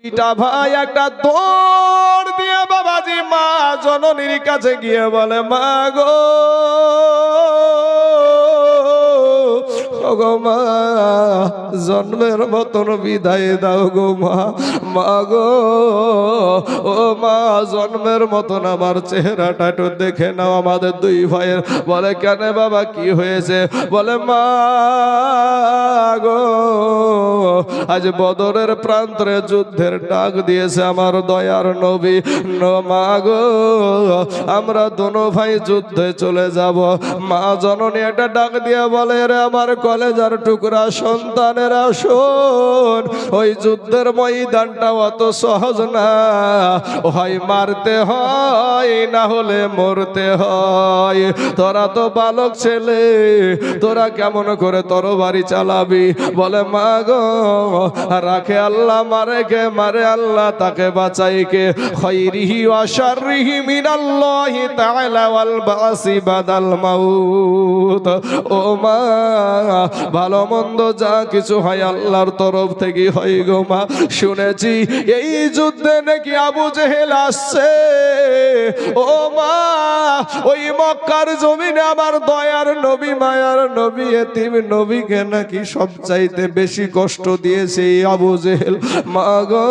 দুইটা ভাই একটা দৌড় দিয়ে বাবাজি মা জননীর কাছে গিয়ে বলে, মা গো ওগো মা, জন্মের মতন বিদায় দাও গো মা। মা গো, ও মা, জন্মের মতন আমার চেহারাটা একটু দেখে নাও আমাদের দুই ভাইয়ের। বলে, কেন বাবা, কি হয়েছে? বলে, মা গো, আজ বদরের প্রান্তরে যুদ্ধের ডাক দিয়েছে আমার দয়ার নবী। মা গো, আমরা দোনো ভাই যুদ্ধে চলে যাব। মা জননী একটা ডাক দিয়ে বলে, রে আমার কলেজার টুকরা সন্তানেরা শোন, ওই যুদ্ধের ময়দানটা অত সহজ না, হয় মারতে হয় না হলে মরতে হয়। তোরা তো বালক ছেলে, তোরা কেমন করে তরবারি চালাবি? বলে, মা গো, রাখে আল্লাহ, মারে কে? মারে আল্লাহ, তাকে বাঁচাই কে? খাইরিহি ওয়া শাররিহি মিনাল্লাহি তাআলা ওয়াল বাসি বাদাল মাউত। ও মা, ভালো মন্দ যা কিছু হয় আল্লাহর তরফ থেকে হয় গো মা। শুনেছি এই যুদ্ধে নাকি আবু জেহেল আসছে। ও মা, ওই মক্কার জমিনে আমার দয়ার নবী, মায়ার নবী, এতিম নবীকে নাকি সবচাইতে বেশি কষ্ট দিয়েছে এই আবু জেহেল। মা গো,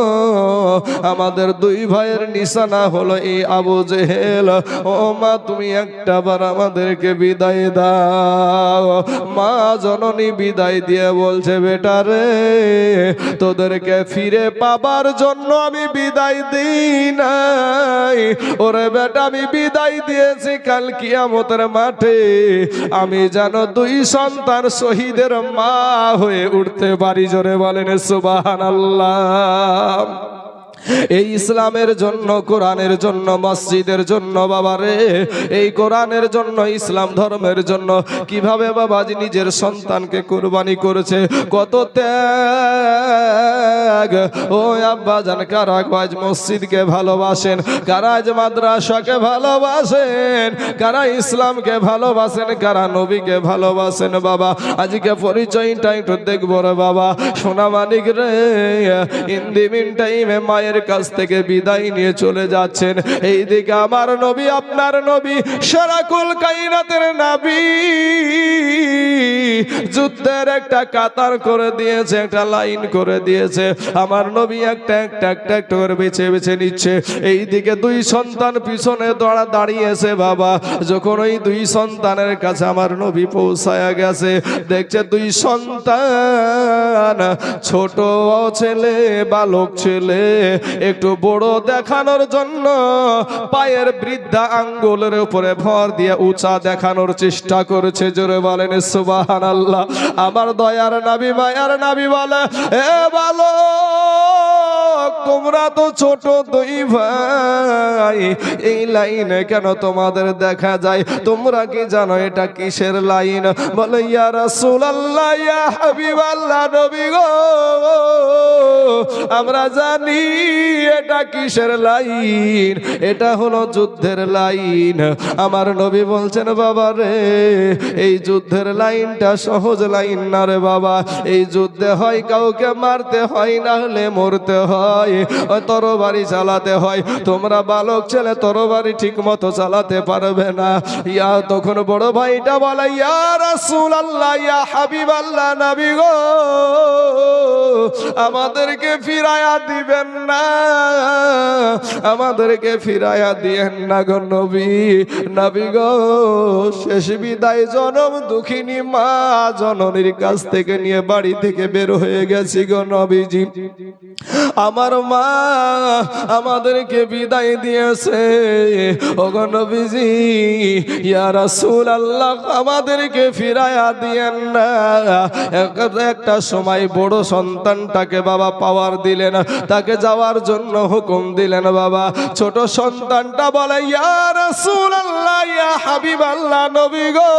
আমাদের দুই ভাইয়ের নিশানা হলো এই আবু জেহেল। ও মা, তুমি একটাবার আমাদেরকে বিদায় দাও। মা জননী বিদায় দিয়ে বলছে, বেটা রে, তোদেরকে ফিরে পাবার জন্য আমি বিদায় দিই নাই। ওরে বেটা, আমি বিদায় দিয়েছি কাল কিয়ামতের মাঠে আমি যেন দুই সন্তান শহীদের মা হয়ে উঠতে পারি। জোরে বলেন সুবহানাল্লাহ। এই ইসলামের জন্য, কোরআনের জন্য, মসজিদের জন্য বাবারে, এই কোরআনের জন্য, ইসলাম ধর্মের জন্য কিভাবে বাবাজি নিজের সন্তানকে কুরবানি করেছে, কত ত্যাগ। ও আব্বা জান, কারা আজ মসজিদকে ভালোবাসেন, কারা আজ মাদ্রাসাকে ভালোবাসেন, কারা ইসলামকে ভালোবাসেন, কারা নবীকে ভালোবাসেন? বাবা, আজকে পরিচয়টা একটু দেখবো রে বাবা। সোনা মানিক রে, ইন দি মিন টাইমে মায়ের কাছ থেকে বিদায় নিয়ে চলে যাচ্ছেন। এইদিকে আমার নবী, আপনার নবী, সারাকুল কায়নাতের নবী যুদ্ধের একটা কাতার করে দিয়েছে, একটা লাইন করে দিয়েছে। আমার নবী একটা করে বেছে বেছে নিচ্ছে। এইদিকে দুই সন্তান পিছনে দাঁড়িয়েছে বাবা। যখন ওই দুই সন্তানের কাছে আমার নবী পৌঁছায়া গেছে, দেখছে দুই সন্তান, ছোট ছেলে, বালক ছেলে, একটু বড় দেখানোর জন্য পায়ের বৃদ্ধা আঙ্গুলের উপরে ভর দিয়ে উঁচা দেখানোর চেষ্টা করেছে। জোরে বলেন সুবহানাল্লাহ। আমার দয়ার নবী, মায়ার নবী বলে, এ বালক, তোমরা তো ছোট দুই ভাই, এই লাইনে কেন তোমাদের দেখা যায়? তোমরা কি জানো এটা কিসের লাইন? বলে, ইয়া রাসূলুল্লাহ, ইয়া হাবিবাল্লাহ, নবী গো, আমরা জানি এটা কিসের লাইন, এটা হলো যুদ্ধের লাইন। আমার নবী বলছেন, বাবা রে, এই যুদ্ধের লাইনটা সহজ লাইন না রে বাবা। এই যুদ্ধে হয় কাউকে মারতে হয়, না হলে মরতে হয়, তরবারি চালাতে হয়। তোমরা বালক ছেলে তরবারি ঠিক মতো চালাতে পারবে না। ইয়া, তখন বড় ভাইটা বলে, ইয়া রাসূলুল্লাহ, ইয়া হাবিবাল্লাহ, নবী গো, আমাদেরকে ফিরায়া দিবেন না, আমাদেরকে ফিরায়া দিয়েন না গো নবী। নবী গো, শেষ বিদায় জনম দুঃখিনী মা জননীর কাছ থেকে নিয়ে বাড়ি থেকে বের হয়ে গেছি গো নবীজি। আমার মা আমাদেরকে বিদায় দিয়েছে। ও গো নবীজি, ইয়া রাসূলুল্লাহ, আমাদেরকে ফিরায়া দিয়েন না। একটা সময় বড় সন্তানটাকে বাবা পাওয়ার দিলেন, তাকে যাওয়ার জন্য হুকুম দিলেন। দিলেন বাবা। ছোট সন্তানটা বলে ইয়া রাসূলুল্লাহ ইয়া হাবিবাল্লাহ, নবী গো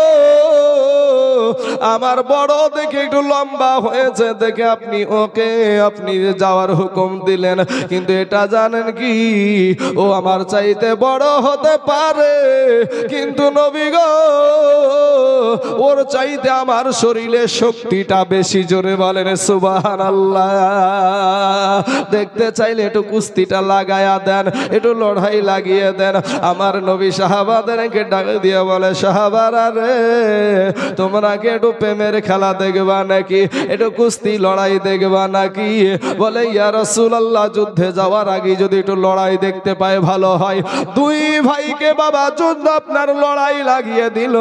আমার বড় দেখে একটু লম্বা হয়েছে দেখে আপনি যাওয়ার হুকুম দিলেন, কিন্তু এটা জানেন কি ও আমার চাইতে বড় হতে পারে, কিন্তু নবী গো ওর চাইতে আমার শরীরে শক্তিটা বেশি। জোরে বলেন সুবহানাল্লাহ। দেখতে চাইলে একটু কুস্তিটা লাগায়া দেন, একটু লড়াই লাগিয়ে দেন। আমার নবী সাহাবাদেরকে ডাক দিয়ে বলে সাহাবারা রে, তোমরা কি একটু প্রেমের খেলা দেখবা নাকি, একটু কুস্তি লড়াই দেখবা নাকি? বলে ইয়া রাসূলুল্লাহ যুদ্ধে যাওয়ার আগে যদি একটু লড়াই দেখতে পায় ভালো হয়। দুই ভাইকে বাবা যুদ্ধ আপনার লড়াই লাগিয়ে দিল,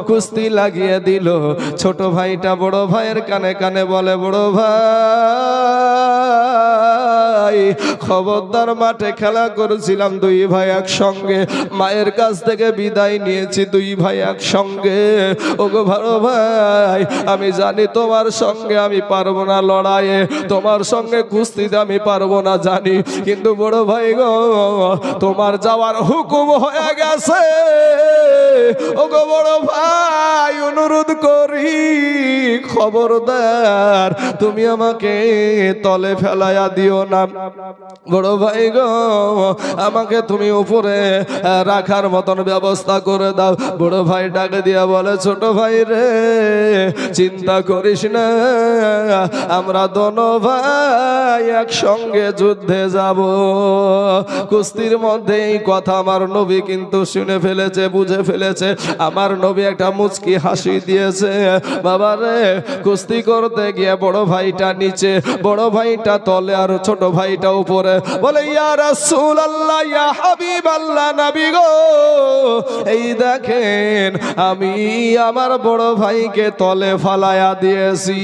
কুস্তি লাগিয়ে দিল। ছোট ভাইটা বড় ভাইয়ের কানে কানে বলে বড় ভাই খবরদার, মাঠে খেলা করেছিলাম দুই ভাই একসঙ্গে, মায়ের কাছ থেকে বিদায় নিয়েছি দুই ভাই একসঙ্গে। ওগো বড় ভাই আমি জানি তোমার সঙ্গে আমি পারবো না লড়াইয়ে, তোমার সঙ্গে কুস্তিতে আমি পারবো না জানি, কিন্তু বড় ভাই গো তোমার যাওয়ার হুকুম হয়ে গেছে। ওগো বড় ভাই অনুরোধ করি খবরদার তুমি আমাকে তলে ফেলাইয়া দিও না। বড় ভাই গো আমাকে তুমি উপরে রাখার মতন ব্যবস্থা করে দাও। বড় ভাই ডাকে দিয়া বলে ছোট ভাই রে চিন্তা করিস না, আমরা দোনো ভাই একসঙ্গে যুদ্ধে যাব। কুস্তির মধ্যে এই কথা আমার নবী কিন্তু শুনে ফেলেছে, বুঝে ফেলেছে। আমার নবী একটা মুচকি হাসি দিয়েছে। বাবা রে কুস্তি করতে গিয়ে বড় ভাইটা নিচে, বড় ভাইটা তলে আর ছোট ভাইটা উপরে। বলে ইয়া রাসূলুল্লাহ ইয়া হাবিবাল্লাহ, নবী গো এই দেখেন আমি আমার বড় ভাইকে তলে ফালায়া দিয়েছি।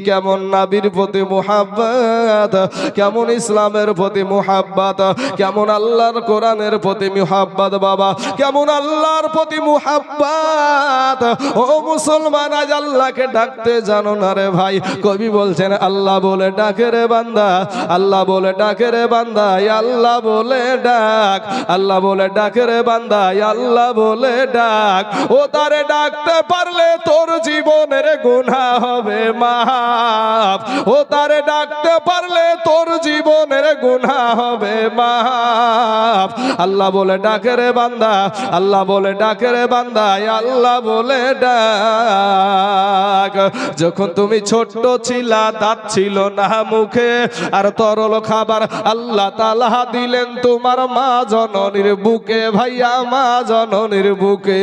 কেমন নবীর প্রতি মুহাব্বত, কেমন ইসলামের প্রতি মুহাব্বত, কেমন আল্লাহর কোরআনের প্রতি মুহাব্বত বাবা, কেমন আল্লাহর প্রতি মুহাব্বত। ও মুসলমান আজ আল্লাহকে ডাকতে জানো না রে ভাই? কবি বলছেন আল্লাহ বলে ডাকে রে বান্দা, আল্লাহ বলে ডাকে রে বান্দা, আল্লাহ বলে ডাক, আল্লাহ বলে ডাকে রে বান্দা, আল্লাহ বলে ডাক। ও তারে ডাকতে পারলে তোর জীবনের গুনাহ হবে মাফ, ও তারে ডাকতে পারলে তোর জীবনের গুনাহ হবে মাফ। আল্লাহ বলে ডাকে রে বান্দা, আল্লাহ বলে ডাকে রে বান্দা, আল্লাহ বলে ডাক। যখন তুমি ছোট্ট ছিলা দাঁত ছিল না মুখে, আর তরল খাবার আল্লাহ তাআলা দিলেন তোমার মা জননীর বুকে, ভাইয়া মা জননীর বুকে।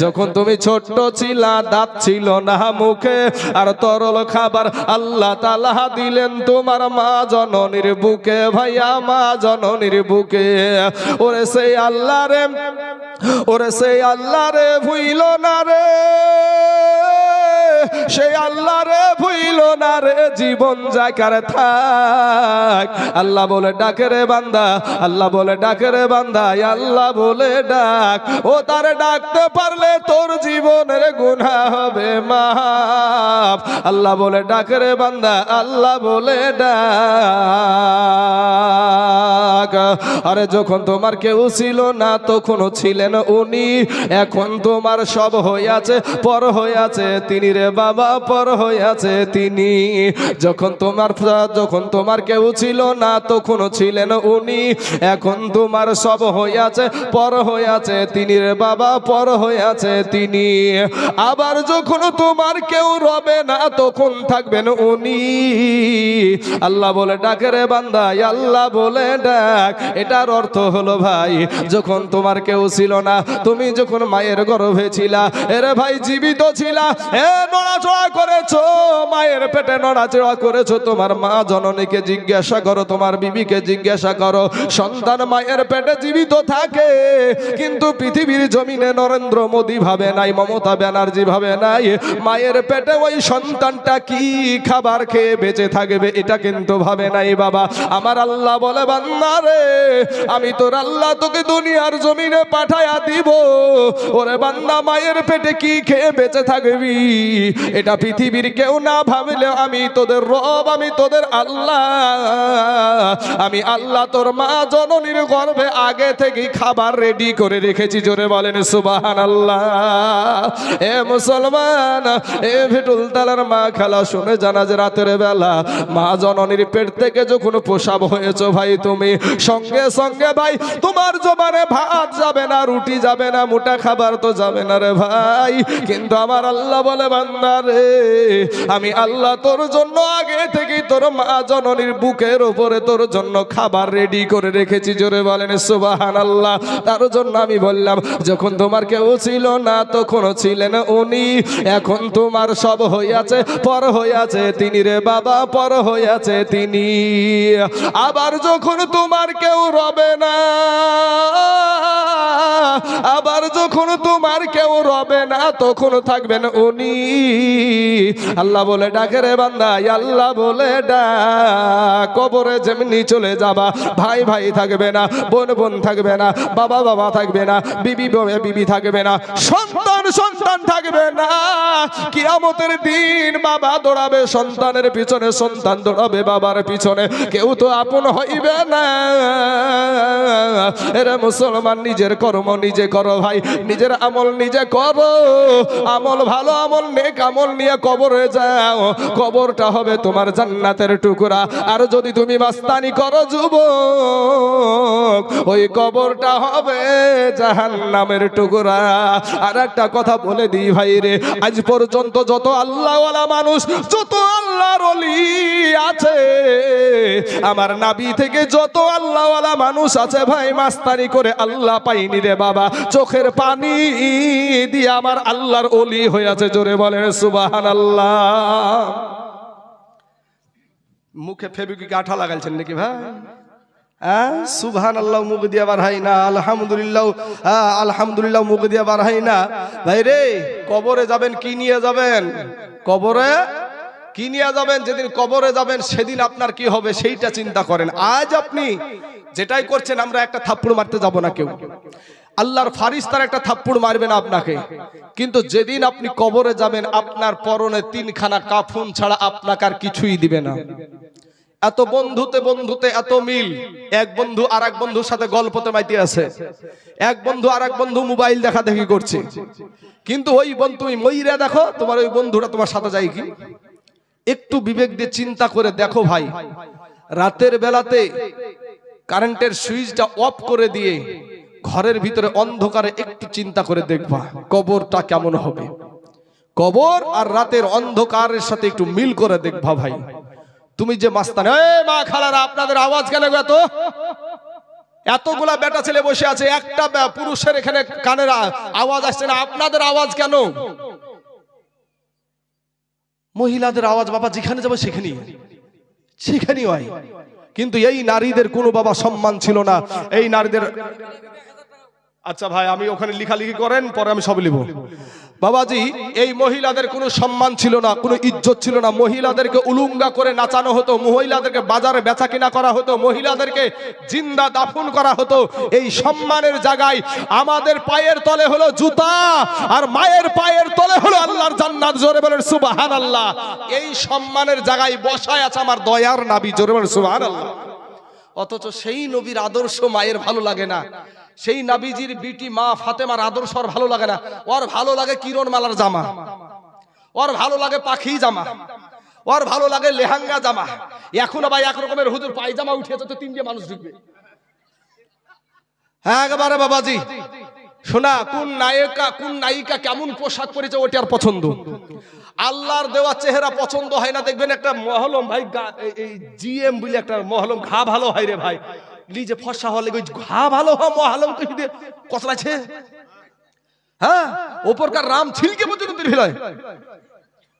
যখন তুমি ছোট্ট ছিলা দাঁত ছিল না মুখে, আর তরল খাবার আল্লাহ তাআলা দিলেন তোমার মা জননীর বুকে, ভাইয়া মা জননীর বুকে। ওরে সেই আল্লাহ রে, ওরে সেই আল্লাহ রে ভুইল না রে, সেই আল্লাহ রে ভুইল না রে, জীবন জাকার থাক। আল্লাহ বলে ডাকে রে বান্দা, আল্লাহ বলে ডাকে রে বান্দা, আল্লাহ বলে ডাক। ও তারে ডাকতে পারলে তোর জীবনের গুনাহ হবে মাফ। আল্লাহ বলে ডাকে রে বান্দা, আল্লাহ বলে ডাক। আরে যখন তোমার কেউ ছিল না তখনও ছিলেন উনি, এখন তোমার সব হইয়াছে পর হইয়াছে তিনি রে বাবা, পর হইয়াছে তিনি। যখন তোমার কেউ ছিল না তখনও ছিলেন উনি, এখন তোমার সব হইয়াছে পর হইয়াছে তিনি রে বাবা, পর হইয়াছে তিনি। আবার যখন তোমার কেউ রবে না তখন থাকবেন উনি। আল্লাহ বলে ডাকে রে বান্দা, আল্লাহ বলে ডাক। এটার অর্থ হলো ভাই যখন তোমার কেউ ছিল না, তুমি যখন মায়ের গর্ভে ছিলা, এরে ভাই জীবিত ছিলা, নড়াচড়া করেছো, মায়ের পেটে নড়াচড়া করেছো। তোমার মা জননীকে জিজ্ঞাসা করো, তোমার বিবিকে জিজ্ঞাসা করো, সন্তান মায়ের পেটে জীবিত থাকে, কিন্তু পৃথিবীর জমিনে নরেন্দ্র মোদী ভাবে নাই, মমতা ব্যানার্জি ভাবে নাই মায়ের পেটে ওই সন্তানটা কি খাবার খেয়ে বেঁচে থাকবে, এটা কিন্তু ভাবে নাই বাবা। আমার আল্লাহ বলে বান্দা রে আমি তোর আল্লাহ তোকে দুনিয়ার জমিনে পাঠায়া দিব। ওরে বান্দা, মায়ের পেটে কি খেয়ে বেঁচে থাকবি এটা পৃথিবীর কেউ না ভাবলে আমি তোদের রব, আমি তোদের আল্লাহ। আমি আল্লাহ তোর মা জননীর গর্ভে আগে থেকে খাবার রেডি করে রেখেছি। জোরে বলেন সুবহানাল্লাহ। এ মুসলমান, এ ভেটুল তালার মা খালা শুনে জানা যে রাতের বেলা মা জননীর পেট থেকে যখন প্রসাব হয়েছে ভাই, তুমি সঙ্গে সঙ্গে ভাই তোমার জবানে ভাত যাবে না, রুটি যাবে না, মোটা খাবার তো যাবে না রে ভাই। কিন্তু আমার আল্লাহ বলে, বান্দা রে, আমি আল্লাহ তোর জন্য আগে থেকে তোর মা জননীর বুকের উপরে তোর জন্য খাবার রেডি করে রেখেছি। জোরে বলেন সুবহানাল্লাহ। তার জন্য আমি বললাম, যখন তোমার কেউ ছিল না তখন ছিলেন উনি, এখন তোমার সব হইয়াছে পর হইয়াছে তিনি রে বাবা, পর হইয়াছে তিনি। আবার যখন তোমার কেউ রবে না, আবার যখন তোমার কেউ রবে না তখন থাকবেন উনি। আল্লাহ বলে ডাকে রে বান্দা, আল্লাহ বলে ডাক। কবরে যেমনি চলে যাবা, ভাই ভাই থাকবে না, বোন বোন থাকবে না, বাবা বাবা থাকবে না, বিবি বিবি থাকবে না, সন্তান সন্তান থাকবে না। কিয়ামতের দিন বাবা দৌড়াবে সন্তানের পিছনে, সন্তান দৌড়াবে বাবার পিছনে, কেউ তো আপন হইবে না। এরে মুসলমান, নিজের কর্ম নিজে করো ভাই, নিজের আমল নিজে করো। আমল ভালো আমল নেক আমল নিয়ে কবরে যাও, কবরটা হবে তোমার জান্নাতের টুকরা। আর যদি তুমি মাস্তানি করো যুবক, ওই কবরটা হবে জাহান্নামের টুকরা। আর একটা কথা বলে দিই ভাই রে, আজ পর্যন্ত যত আল্লাহওয়ালা মানুষ, যত আল্লাহর ওলি আছে, আমার নাবি থেকে যত আল্লাহওয়ালা মানুষ আছে ভাই, মাস্তানি করে আল্লাহ পাইনি রে বাবা, চোখের পানি দিয়ে আমার আল্লাহর ওলি হয়েছে। জোরে বলেন সুবহানাল্লাহ। মুখে ফেবিকুইক আঠা লাগাইছেন নাকি ভাই? সুবহানাল্লাহ মুখ দিয়ে বার হয় না, আলহামদুলিল্লাহ আলহামদুলিল্লাহ মুখ দিয়ে বার হয় না। ভাই রে, কবরে যাবেন কি নিয়ে যাবেন? কবরে কি নিয়ে যাবেন? যেদিন কবরে যাবেন সেদিন আপনার কি হবে সেইটা চিন্তা করেন। আজ আপনি যেটাই করছেন, আমরা একটা থাপ্পড় মারতে যাব না কেউ, আল্লাহর ফারিস্তার একটা থাপ্পড় মারবে না আপনাকে। কিন্তু যেদিন আপনি কবরে যাবেন, আপনার পরনে 3খানা কাফন ছাড়া আপনাকে আর কিছুই দিবে না। এত বন্ধুতে বন্ধুতে এত মিল, এক বন্ধু আর এক বন্ধুর সাথে গল্পতে মাইতে আছে, এক বন্ধু আর এক বন্ধু মোবাইল দেখা দেখি করছে। কিন্তু ওই বন্ধু তুমি মইরা দেখো, তোমার ওই বন্ধুটা তোমার সাথে যায় কি? একটু বিবেক দিয়ে চিন্তা করে দেখো ভাই, রাতের বেলাতে কারেন্টের সুইচটা অফ করে দিয়ে ঘরের ভিতরে অন্ধকারে একটু চিন্তা করে দেখবা কবরটা কেমন হবে। কবর আর রাতের অন্ধকারের সাথে একটু মিল করে দেখবা ভাই। তুমি যে মাস্তানি, মা খালারা আপনাদের আওয়াজ কেন এত? এতগুলা বেটা ছেলে বসে আছে, একটা পুরুষের এখানে কানের আওয়াজ আসছে না, আপনাদের আওয়াজ কেন? মহিলাদের আওয়াজ বাবা যেখানে যাবে সেখানেই হয়। কিন্তু এই নারীদের কোনো বাবা সম্মান ছিল না। এই নারীদের, আচ্ছা ভাই আমি ওখানে লেখালেখি করেন, পরে আমি সব লিখব। বাবাজি, এই মহিলাদের কোনো সম্মান ছিল না, কোনো ইজ্জত ছিল না। মহিলাদেরকে উলুঙ্গা করে নাচানো হতো, মহিলাদেরকে বাজারে বেচা কিনা করা হতো, মহিলাদেরকে জিন্দা দাফন করা হতো। এই সম্মানের জায়গায় আমাদের পায়ের তলে হলো জুতা, আর মায়ের পায়ের তলে হলো আল্লাহর জান্নাত। জোরে বলেন সুবহানাল্লাহ। এই সম্মানের জায়গায় বসায় আছে আমার দয়ার নবী। জোরে বলেন সুবহানাল্লাহ। অথচ সেই নবীর আদর্শ মায়ের ভালো লাগে না, সেই নবীজির বিটি মা ফাতেমার আদর্শ আর ভালো লাগে না। ওর ভালো লাগে কিরণ মালার জামা, ওর ভালো লাগে পাখি জামা, ওর ভালো লাগে লেহেঙ্গা জামা। এখন আবার এক রকমের হুজুর পায়জামা উঠিয়েছে তো 3টে মানুষ ঢুকবে। হ্যাঁ একেবারে বাবাজি, শোনা, কোন নায়িকা কেমন পোশাক পরেছে ওটার পছন্দ, আল্লাহর দেওয়া চেহারা পছন্দ হয় না। দেখবেন একটা মহলম ভাই, এই জিএম বলে একটা মহলম, ঘা ভালো হয় রে ভাই, নিজে ফসা হলে ঘা ভালো হয়, মহলম কতলাছে। হ্যাঁ, ওপরকার রাম ছিলকে পর্যন্ত হয়।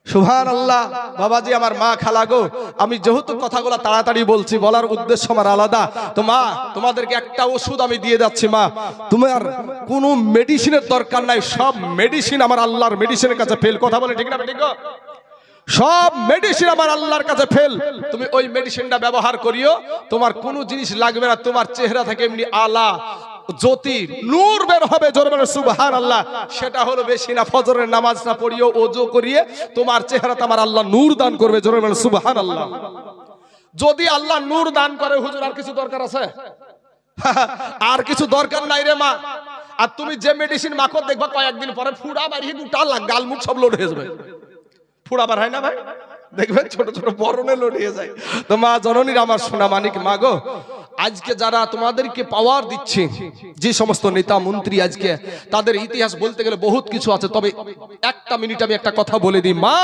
সুবহানাল্লাহ। বাবাজি আমার মা খালা গো, আমি যেহেতু কথাগুলো তাড়াতাড়ি বলছি, বলার উদ্দেশ্য আমার আলাদা। তো মা, তোমাদেরকে একটা ওষুধ আমি দিয়ে যাচ্ছি মা, তোমার কোনো মেডিসিনের দরকার নাই, সব মেডিসিন আমার আল্লাহর মেডিসিনের কাছে ফেল। কথা বলে ঠিক না? ঠিক। সব মেডিসিন আমার আল্লাহর কাছে ফেল, তুমি ওই মেডিসিনটা ব্যবহার করিও, তোমার কোনো জিনিস লাগবে না, তোমার চেহারা থেকে এমনি আলা জ্যোতি নূর বের হবে। জোরে বলে সুবহানাল্লাহ। সেটা হলো বেশি না, ফজরের নামাজটা পড়িও, ওযু করিয়ে তোমার চেহারাতে আমার আল্লাহ নূর দান করবে। জোরে বলে সুবহানাল্লাহ। যদি আল্লাহ নূর দান করে হুজুর আর কিছু দরকার আছে? আর কিছু দরকার নাই রে মা। আর তুমি যে মেডিসিন মাখো দেখবা কয়েকদিন পরে ফুড়া বাড়িয়ে গোটা গাল মুখ সব লোড হয়ে যাবে। ফুড়া বার হয় না ভাই, দেখবেন ছোট ছোট বরণে লড়িয়ে যায়। তো মা জননীর আমার সোনা মানিক, মা গো, আজকে যারা তোমাদেরকে পাওয়ার দিচ্ছে, যে সমস্ত নেতা মন্ত্রী, আজকে তাদের ইতিহাস বলতে গেলে বহুত কিছু আছে, তবে একটা মিনিট আমি একটা কথা বলে দিই। মা,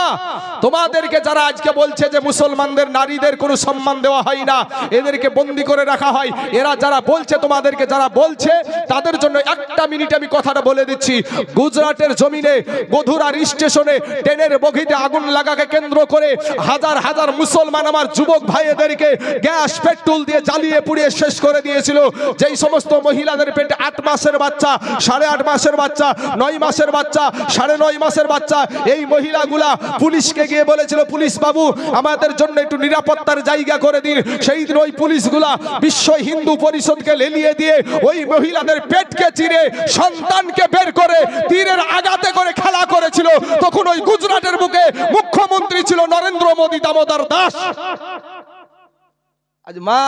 তোমাদেরকে যারা আজকে বলছে যে মুসলমানদের নারীদের কোনো সম্মান দেওয়া হয় না, এদেরকে বন্দি করে রাখা হয়, এরা যারা বলছে, তোমাদেরকে যারা বলছে, তাদের জন্য একটা মিনিট আমি কথাটা বলে দিচ্ছি। গুজরাটের জমিনে গোধুরার স্টেশনে ট্রেনের বগিতে আগুন লাগাকে কেন্দ্র করে হাজার হাজার মুসলমান আমার যুবক ভাইদেরকে গ্যাস পেট্রোল দিয়ে জ্বালিয়ে পুড়িয়ে শেষ করে দিয়েছিল। যেই সমস্ত মহিলাদের পেটে 8 মাসের বাচ্চা, 8.5 মাসের বাচ্চা, 9 মাসের বাচ্চা, 9.5 মাসের বাচ্চা, এই মহিলাগুলা পুলিশকে গিয়ে বলেছিল, পুলিশ বাবু আমাদের জন্য একটু নিরাপত্তার জায়গা করে দিন। সেই দিন ওই পুলিশগুলা বিশ্ব হিন্দু পরিষদকে লেলিয়ে দিয়ে ওই মহিলাদের পেটকে চিরে সন্তানকে বের করে তীরের আঘাতে করে খেলা করেছিল। তখন ওই গুজরাটের বুকে মুখ্যমন্ত্রী ছিল নরেন্দ্র মোদী দামোদর দাস। আজ মা,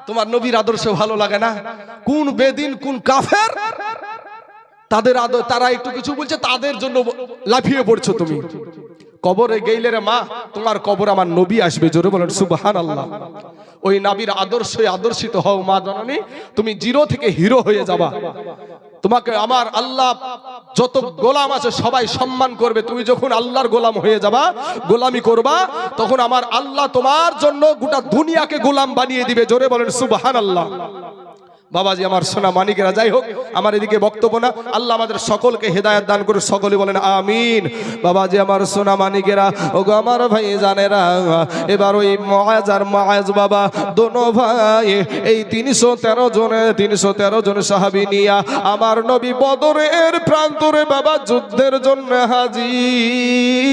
তোমার নবীর আদর্শ ভালো লাগে না? কোন বেদিন, কোন কাফের তাদের তারা একটু কিছু বলছে, তাদের জন্য লাফিয়ে পড়ছো তুমি। কবরে গেইলে রে মা, তোমার কবর আমার নবী আসবে। জোরে বলেন সুবহানাল্লাহ। ওই নবীর আদর্শে আদর্শিত হও মা জননী, তুমি জিরো থেকে হিরো হয়ে যাবা। তোমাকে আমার আল্লাহ যত গোলাম আছে সবাই সম্মান করবে। তুমি যখন আল্লাহর গোলাম হয়ে যাবা, গোলামি করবা, তখন আমার আল্লাহ তোমার জন্য গোটা দুনিয়াকে গোলাম বানিয়ে দিবে। জোরে বলেন সুবহানাল্লাহ। বাবাজি আমার সোনা মানিকেরা, যাই হোক আমার এদিকে বক্তব্য না। আল্লাহ আমাদের সকলকে হেদায়েত দান করে, সকলে বলেন আমিন। বাবাজি আমার সোনা মানিকেরা, ওগো আমার ভাই জানেরা, এবার ওই মুআজ আর মুআজ বাবা দোনো ভাই এই 313 জন সাহাবী নিয়া আমার নবী বদরের প্রান্তরে বাবা যুদ্ধের জন্য হাজির।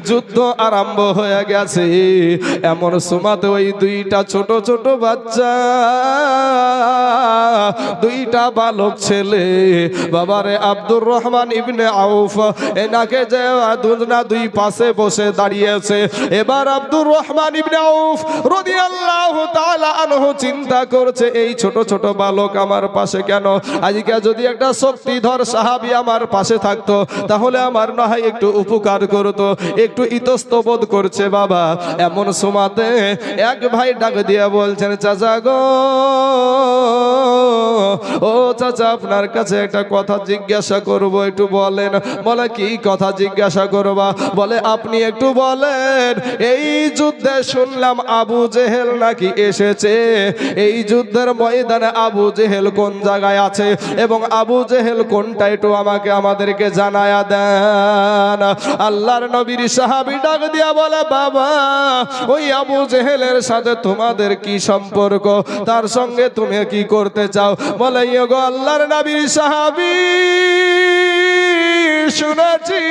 যুদ্ধ আরম্ভ হয়ে গেছে, এমন সময়তে ওই দুইটা ছোট ছোট বাচ্চা, দুইটা বালক ছেলে, বাবারে আব্দুর রহমান ইবনে আউফ, এনাকে যে দুই পাশে বসে দাঁড়িয়েছে। এবার আব্দুর রহমান ইবনে আউফ রাদিয়াল্লাহু তাআলা আনহু চিন্তা করছে, এই ছোট ছোট বালক আমার পাশে কেন? আজকে যদি একটা শক্তিধর সাহাবী আমার পাশে থাকতো, তাহলে আমার না হয় একটু উপকার করতো, একটু ইতস্তবোধ করছে বাবা। এমন সময়তে এক ভাই ডাক দিয়ে বলছেন, চাচা গো, ও চাচা, আপনার কাছে একটা কথা জিজ্ঞাসা করব, একটু বলেন। বলে কি কথা জিজ্ঞাসা করবা? বলে আপনি একটু বলেন, এই যুদ্ধে শুনলাম আবু জেহেল নাকি এসেছে, এই যুদ্ধের ময়দানে আবু জেহেল কোন জায়গায় আছে এবং আবু জেহেল কোনটা, একটু আমাদেরকে জানায়া দেন। আল্লাহর নবীর সাহাবী ডাক দিয়া বলে, বাবা ওই আবু জেহেলের সাথে তোমাদের কি সম্পর্ক, তার সঙ্গে তুমি কি করতে চাও? বলে গো আল্লাহর নবীর সাহাবী, শুনেছি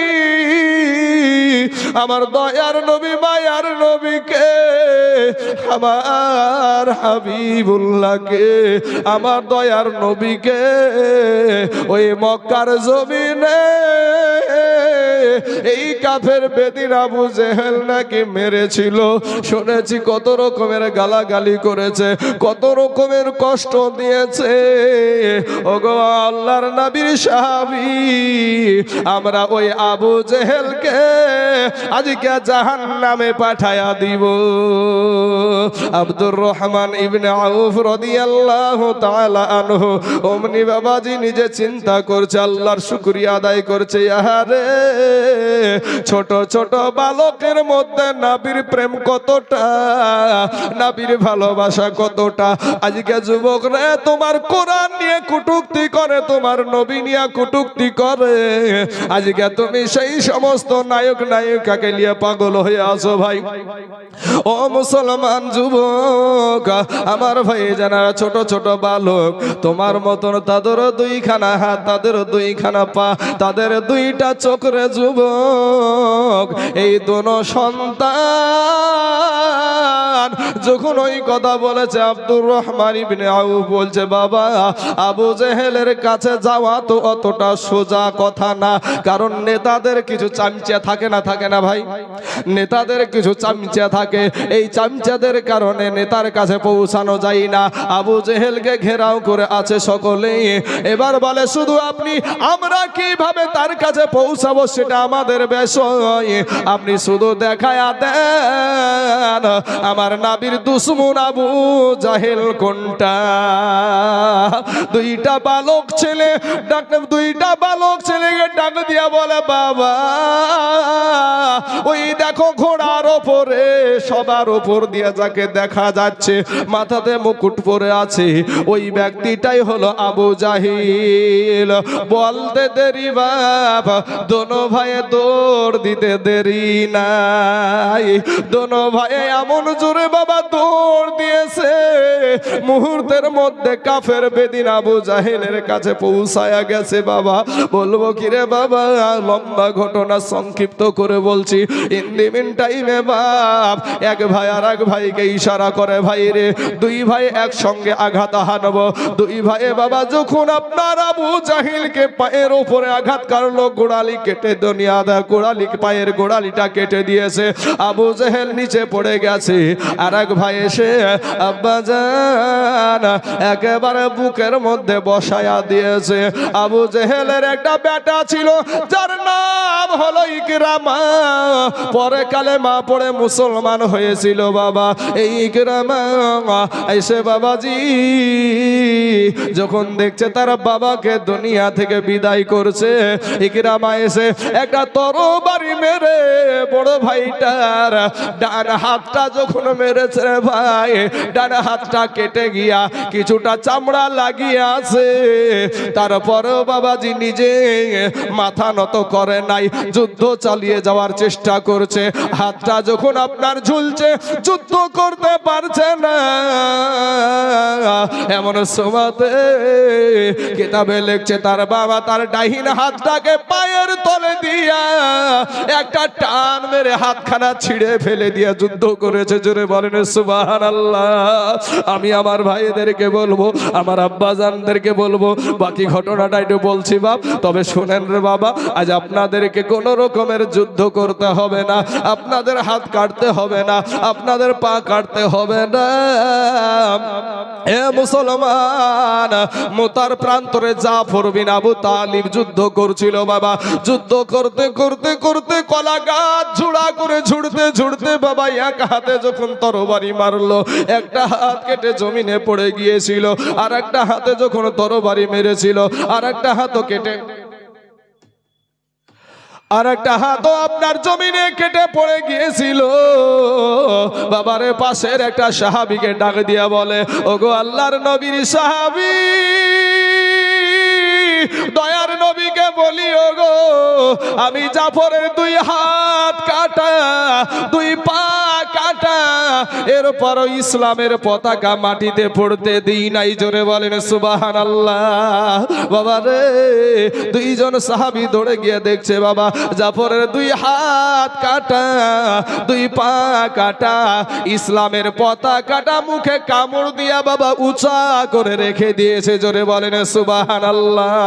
আমার দয়ার নবী মায়ার নবীকে, আমার হাবিবুল্লাহকে, আমার দয়ার নবীকে ওই মক্কার জমিনে এই কাফের বেদিন আবু জেহেল নাকি মেরেছিল। শুনেছি কত রকমের গালাগালি করেছে, কত রকমের কষ্ট দিয়েছে। ওগো আল্লাহর নবীর সাহাবী, আমরা ওই আবু জেহেলকে আজকে জাহান্নামে পাঠায়া দিব। আব্দুর রহমান ইবনে আউফ রাদিয়াল্লাহু তাআলা আনহু অমনি বাবাজি নিজে চিন্তা করছে, আল্লাহর শুকরিয়া আদায় করছে, আহারে ছোট ছোট বালকের মধ্যে নবীর প্রেম কতটা, নবীর ভালোবাসা কতটা। আজকে যুবকরা তোমার কোরআন নিয়ে কটূক্তি করে, তোমার নবী নিয়ে কটূক্তি করে। আজকে তুমি সেই সমস্ত নায়ক নায়িকাকে নিয়ে পাগল হয়ে আছো ভাই। ও মুসলমান যুবক, আমার ভাই যারা ছোট ছোট বালক, তোমার মতন তাদের দুইখানা হাত, তাদের দুইখানা পা, তাদের দুইটা চোখ রে যুবক। এই দোনো সন্তান যখন ওই কথা বলেছে, আব্দুর রহমান ইবনে আউফ বলছে, বাবা আবু জেহেলের কাছে যাওয়া তো অতটা সোজা কথা না, কারণ নেতাদের কিছু চামচা থাকে না, থাকে না ভাই? নেতাদের কিছু চামচা থাকে, এই চামচাদের কারণে নেতার কাছে পৌঁছানো যায় না। আবু জেহেলকে ঘেরাও করে আছে সকলেই। এবার বলে, শুধু আপনি, আমরা কিভাবে তার কাছে পৌঁছাবো সেটা আমাদের বিষয়, আপনি শুধু দেখায়া দেন আমার নাবির দুশমন আবু জাহেল কোনটা। দুইটা বালক ছেলে ডাক দিয়া বলে, বাবা ওই দেখো ঘোড়ার ওপরে, সবার ওপর দিয়ে যাকে দেখা যাচ্ছে মাথাতে মুকুট পরে আছে, ওই ব্যক্তিটাই হলো আবু জাহিল। বলতে দেরি বাপ, দোনো ভাইয়ে দৌড় দিতে দেরি নাই। দোনো ভাই এমন জোরে বাবা দৌড় দিয়েছে, মুহূর্তের মধ্যে কাফের বেদিন আবু জাহিলের কাছে পৌঁছায়া গেছে। বাবা বলবো কিরে বাবা, লম্বা ঘটনা সংক্ষিপ্ত করে বলছি। ইন দি মিন টাইমে বাপ এক ভাই আর এক ভাইকে ইশারা করে, ভাই রে দুই ভাই একসঙ্গে আঘাত হানব। দুই ভাই বাবা যখন আপনার আবু জাহিলকে পায়ের উপরে আঘাত করলো, গোড়ালি কেটে দুনিয়া দেয়, গোড়ালি পায়ের গোড়ালিটা কেটে দিয়েছে, আবু জেহেল নিচে পড়ে গেছে। আর এক ভাই এসে আব্বাজান একেবারে বুকের মধ্যে বসায়া দিয়েছে। আবু জেহেলের একটা বেটা ছিল যার নাম হলো ইকরামা, পরে কালেমা পড়ে মুসলমান হয়েছিল। বাবা এই ইকরামা এসে বাবাজি যখন দেখছে তার বাবাকে দুনিয়া থেকে বিদায় করছে, ইকরামা এসে একটা তরবারি মেরে বড় ভাইটার ডান হাতটা যখন মেরেছে ভাই, ডান হাতটা কেটে গিয়া কিছুটা চামড়া লাগিয়ে আছে। তারপরেও বাবাজি নিজে মাথা নত করে নাই, যুদ্ধ চালিয়ে যাওয়ার চেষ্টা করছে। হাতটা যখন আপনার ঝুলছে, যুদ্ধ করতে পারছে না। এমন সময়তে কিতাবে লিখছে তার বাবা তার ডাহিন হাতটাকে পায়ের তলে দিয়া একটা টান মেরে হাতখানা ছিঁড়ে ফেলে দিয়া যুদ্ধ করেছে। জোরে বলেন সুবহানাল্লাহ। আমি আমার ভাইদেরকে বলবো, আমার আব্বাজানদেরকে বলবো, বাকি ঘটনাটা একটু বলছি বাপ, তবে শোনেন রে বাবা, আজ আপনাদেরকে কোন রকমের যুদ্ধ করতে হবে না, আপনাদের হাত কাটতে হবে না, আপনাদের পা কাটতে হবে না। এ মুসলমান, মোতার প্রান্তরে জাফর বিন আবু তালিব যুদ্ধ করছিল বাবা। যুদ্ধ করতে করতে করতে কলা গাছ ঝুড়া করে ঝুড়তে বাবা এক হাতে যখন তরবারি মারলো, একটা হাত কেটে জমিনে পড়ে গিয়েছিল, আর একটা হাতে যখন তরবারি মেরেছিল আর একটা হাতও কেটে, আর একটা হাতও আপনার জমিনে কেটে পড়ে গিয়েছিল। বাবারে পাশের একটা সাহাবীকে ডাক দিয়া বলে, ওগো আল্লাহর নবীর সাহাবী, দয়ার নবীকে বলি, ওগো আমি জাফরের দুই হাত কাটা, দুই পা কাটা, এরপরও ইসলামের পতাকা মাটিতে পড়তে দিই নাই। জোরে বলেন সুবহানাল্লাহ। বাবা রে, দুইজন সাহাবী দৌড়ে গিয়ে দেখছে বাবা জাফরের দুই হাত কাটা, দুই পা কাটা, ইসলামের পতাকাটা মুখে কামড় দিয়া বাবা উঁচা করে রেখে দিয়েছে। জোরে বলেন সুবহানাল্লাহ।